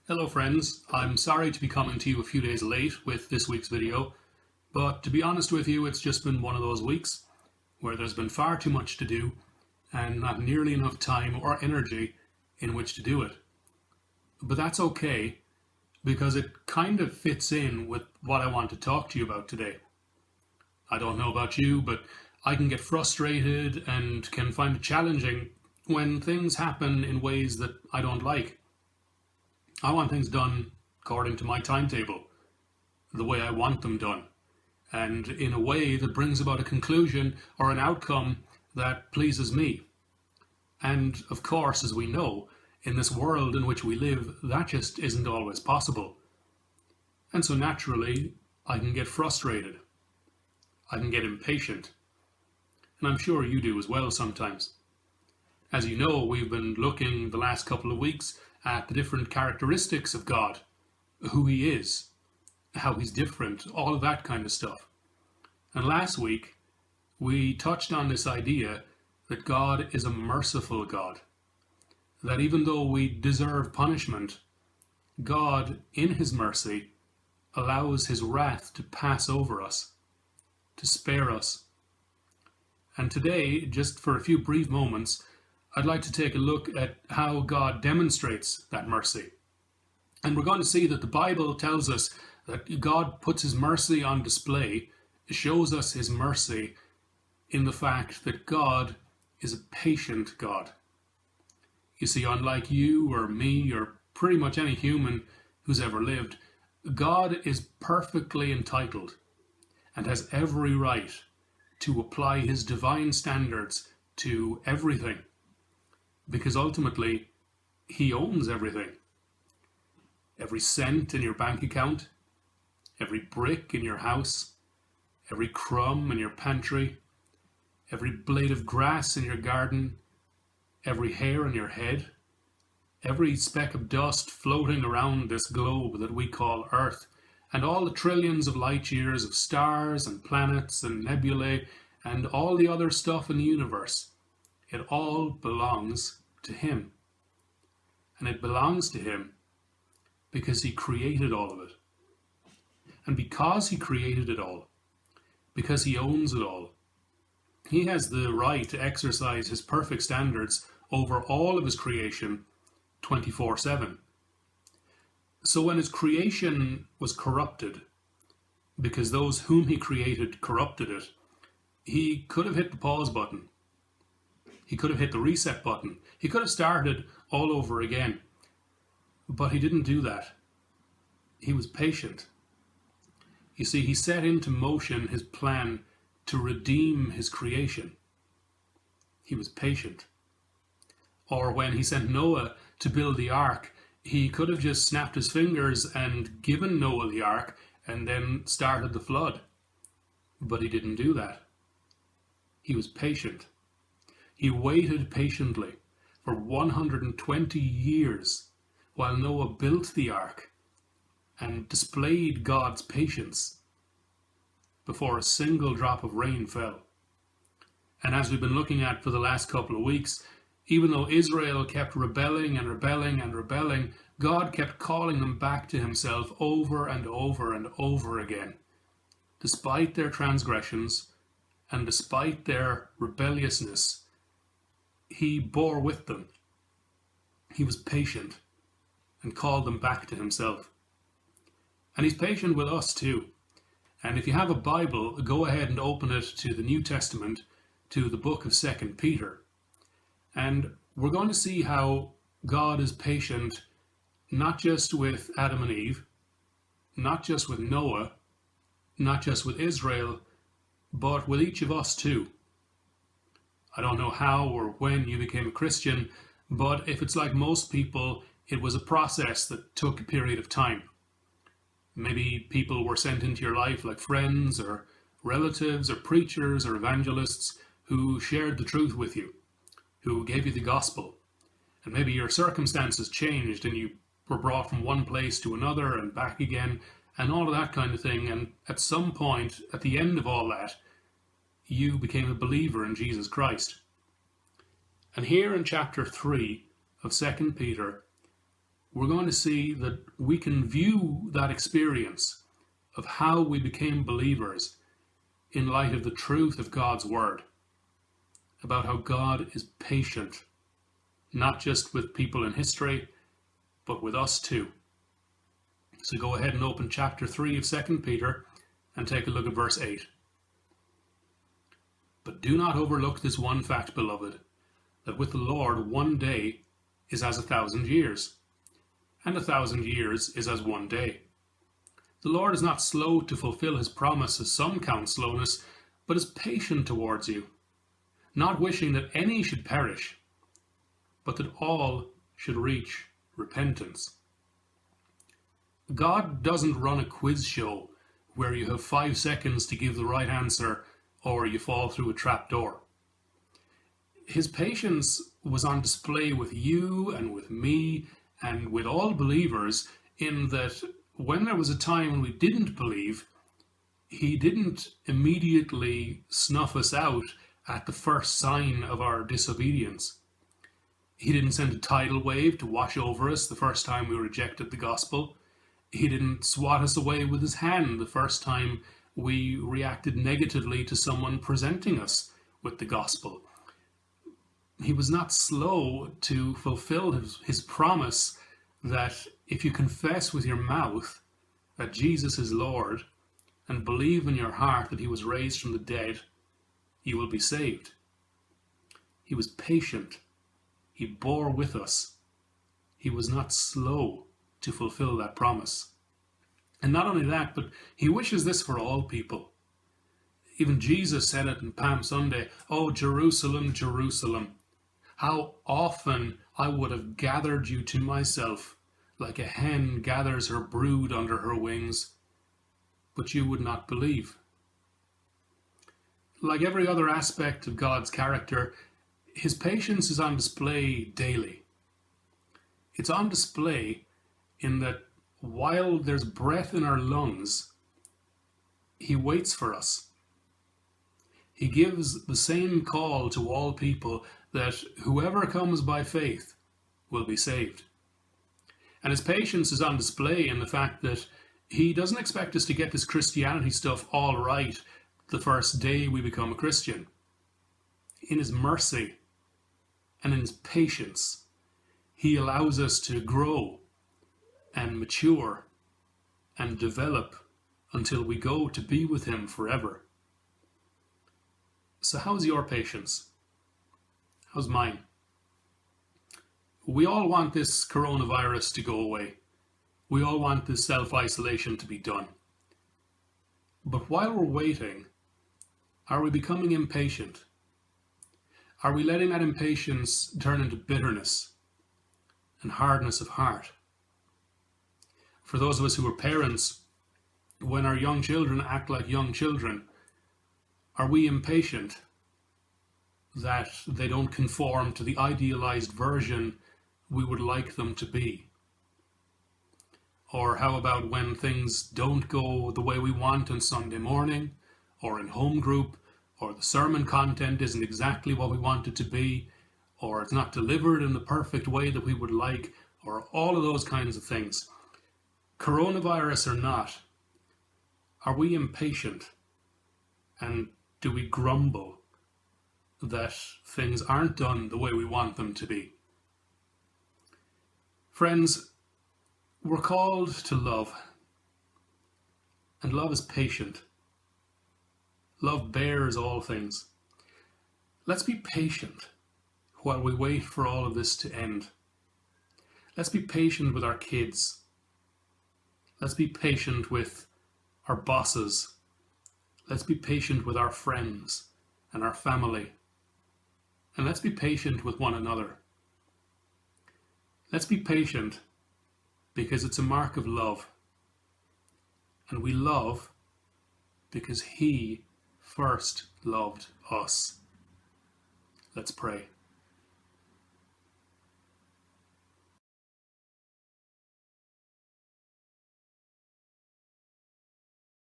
Hello friends, I'm sorry to be coming to you a few days late with this week's video, but to be honest with you, it's just been one of those weeks where there's been far too much to do and not nearly enough time or energy in which to do it. But that's okay, because it kind of fits in with what I want to talk to you about today. I don't know about you, but I can get frustrated and can find it challenging when things happen in ways that I don't like. I want things done according to my timetable, the way I want them done, and in a way that brings about a conclusion or an outcome that pleases me. And of course, as we know, in this world in which we live, that just isn't always possible. And so naturally, I can get frustrated. I can get impatient. And I'm sure you do as well sometimes. As you know, we've been looking the last couple of weeks at the different characteristics of God, who He is, how He's different, all of that kind of stuff. And last week, we touched on this idea that God is a merciful God. That even though we deserve punishment, God, in His mercy, allows His wrath to pass over us, to spare us. And today, just for a few brief moments, I'd like to take a look at how God demonstrates that mercy. And we're going to see that the Bible tells us that God puts His mercy on display, shows us His mercy in the fact that God is a patient God. You see, unlike you or me or pretty much any human who's ever lived, God is perfectly entitled and has every right to apply His divine standards to everything, because ultimately He owns everything. Every cent in your bank account, every brick in your house, every crumb in your pantry, every blade of grass in your garden, every hair on your head, every speck of dust floating around this globe that we call Earth, and all the trillions of light years of stars and planets and nebulae and all the other stuff in the universe, it all belongs to Him. And it belongs to Him because He created all of it. And because He created it all, because He owns it all, He has the right to exercise His perfect standards over all of His creation 24/7. So when His creation was corrupted, because those whom He created corrupted it, He could have hit the pause button. He could have hit the reset button. He could have started all over again. But He didn't do that. He was patient. You see, He set into motion His plan to redeem His creation. He was patient. Or when He sent Noah to build the ark, He could have just snapped His fingers and given Noah the ark and then started the flood. But He didn't do that. He was patient. He waited patiently for 120 years while Noah built the ark and displayed God's patience before a single drop of rain fell. And as we've been looking at for the last couple of weeks, even though Israel kept rebelling and rebelling and rebelling, God kept calling them back to Himself over and over and over again. Despite their transgressions and despite their rebelliousness, He bore with them. He was patient and called them back to Himself. And He's patient with us too. And if you have a Bible, go ahead and open it to the New Testament, to the book of 2 Peter. And we're going to see how God is patient not just with Adam and Eve, not just with Noah, not just with Israel, but with each of us too. I don't know how or when you became a Christian, but if it's like most people, it was a process that took a period of time. Maybe people were sent into your life like friends or relatives or preachers or evangelists who shared the truth with you, who gave you the gospel. And maybe your circumstances changed and you were brought from one place to another and back again and all of that kind of thing. And at some point, at the end of all that, you became a believer in Jesus Christ. And here in chapter 3 of 2 Peter, we're going to see that we can view that experience of how we became believers in light of the truth of God's Word, about how God is patient, not just with people in history, but with us too. So go ahead and open chapter 3 of 2 Peter and take a look at verse 8. But do not overlook this one fact, beloved, that with the Lord 1 day is as 1,000 years, and 1,000 years is as 1 day. The Lord is not slow to fulfill his promise, as some count slowness, but is patient towards you, not wishing that any should perish, but that all should reach repentance. God doesn't run a quiz show where you have 5 seconds to give the right answer or you fall through a trap door. His patience was on display with you and with me and with all believers, in that when there was a time when we didn't believe, he didn't immediately snuff us out at the first sign of our disobedience. He didn't send a tidal wave to wash over us the first time we rejected the gospel. He didn't swat us away with his hand the first time we reacted negatively to someone presenting us with the gospel. He was not slow to fulfill his promise that if you confess with your mouth that Jesus is Lord and believe in your heart that he was raised from the dead, you will be saved. He was patient. He bore with us. He was not slow to fulfill that promise. And not only that, but he wishes this for all people. Even Jesus said it in Palm Sunday, "Oh, Jerusalem, Jerusalem, how often I would have gathered you to myself, like a hen gathers her brood under her wings, but you would not believe." Like every other aspect of God's character, his patience is on display daily. It's on display in that while there's breath in our lungs, he waits for us. He gives the same call to all people that whoever comes by faith will be saved. And his patience is on display in the fact that he doesn't expect us to get this Christianity stuff all right the first day we become a Christian. In his mercy and in his patience, he allows us to grow and mature and develop until we go to be with him forever. So how's your patience? How's mine? We all want this coronavirus to go away. We all want this self-isolation to be done. But while we're waiting, are we becoming impatient? Are we letting that impatience turn into bitterness and hardness of heart? For those of us who are parents, when our young children act like young children, are we impatient that they don't conform to the idealized version we would like them to be? Or how about when things don't go the way we want on Sunday morning, or in home group, or the sermon content isn't exactly what we want it to be, or it's not delivered in the perfect way that we would like, or all of those kinds of things. Coronavirus or not, are we impatient? And do we grumble that things aren't done the way we want them to be? Friends, we're called to love. And love is patient. Love bears all things. Let's be patient while we wait for all of this to end. Let's be patient with our kids. Let's be patient with our bosses. Let's be patient with our friends and our family. And let's be patient with one another. Let's be patient because it's a mark of love. And we love because he first loved us. Let's pray.